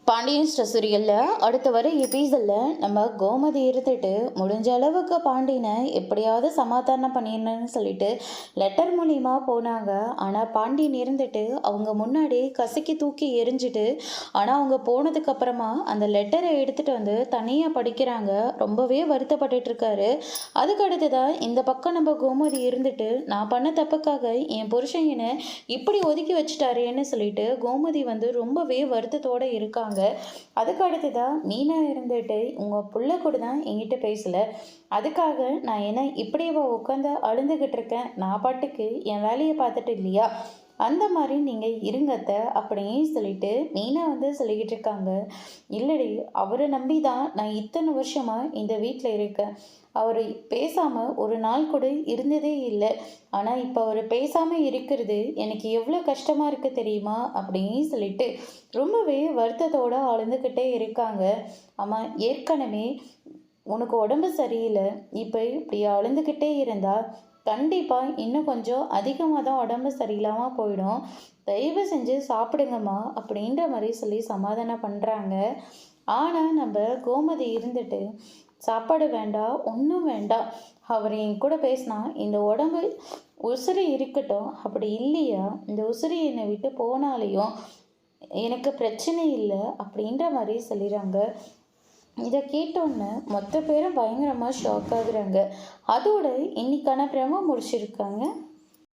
பாண்டியன் சீரியலில் அடுத்த வர எபிசோடில் நம்ம கோமதி இருந்துட்டு முடிஞ்ச அளவுக்கு பாண்டியனை எப்படியாவது சமாதானம் பண்ணிடணும்னு சொல்லிட்டு லெட்டர் மூலிமா போனாங்க. ஆனால் பாண்டியன் இருந்துட்டு அவங்க முன்னாடி கசக்கி தூக்கி எரிஞ்சிட்டு, ஆனால் அவங்க போனதுக்கப்புறமா அந்த லெட்டரை எடுத்துகிட்டு வந்து தனியாக படிக்கிறாங்க. ரொம்பவே வருத்தப்பட்டுட்டு இருக்காரு. அதுக்கடுத்து தான் இந்த பக்கம் நம்ம கோமதி இருந்துட்டு, நான் பண்ண தப்புக்காக என் புருஷன் என்னை இப்படி ஒதுக்கி வச்சுட்டாரேன்னு சொல்லிட்டு கோமதி வந்து ரொம்பவே வருத்தத்தோடு இருக்காங்க. அதுக்கு அடுத்ததான் மீனா இருந்துட்டு உங்கள் புள்ள கூட தான் என்கிட்ட பேசலை, அதுக்காக நான் என்ன இப்படியே உட்காந்து அழுந்துக்கிட்டு இருக்கேன், நான் பாட்டுக்கு என் வேலையை பார்த்துட்டு இல்லையா, அந்த மாதிரி நீங்கள் இருங்கத்த அப்படின்னு சொல்லிட்டு மீனா வந்து சொல்லிக்கிட்டு இருக்காங்க. இல்லடி, அவரை நம்பி தான் நான் இத்தனை வருஷமாக இந்த வீட்டில் இருக்கேன். அவர் பேசாமல் ஒரு நாள் கூட இருந்ததே இல்லை. ஆனால் இப்போ அவர் பேசாமல் இருக்கிறது எனக்கு எவ்வளோ கஷ்டமாக இருக்குது தெரியுமா அப்படின்னு சொல்லிட்டு ரொம்பவே வருத்தத்தோடு அழுந்துக்கிட்டே இருக்காங்க. ஆமாம், ஏற்கனவே உனக்கு உடம்பு சரியில்லை, இப்போ இப்படி அழுந்துக்கிட்டே இருந்தால் கண்டிப்பாக இன்னும் கொஞ்சம் அதிகமாக தான் உடம்பு சரியில்லாமல் போயிடும். தயவு செஞ்சு சாப்பிடுங்கம்மா அப்படின்ற மாதிரி சொல்லி சமாதானம் பண்ணுறாங்க. ஆனால் நம்ம கோமதி இருந்துட்டு சாப்பாடு வேண்டாம், ஒன்றும் வேண்டாம், அவர் என் கூட பேசினா இந்த உடம்பு உசுறு இருக்கட்டும், அப்படி இல்லையா இந்த உசுறு என்னை விட்டு போனாலேயும் எனக்கு பிரச்சனை இல்லை அப்படின்ற மாதிரி சொல்லிடுறாங்க. இதை கேட்டோன்னே மொத்த பேரும் பயங்கரமாக ஷாக் ஆகுறாங்க. அதோட இன்னைக்கான பிரமோ முடிச்சிருக்காங்க.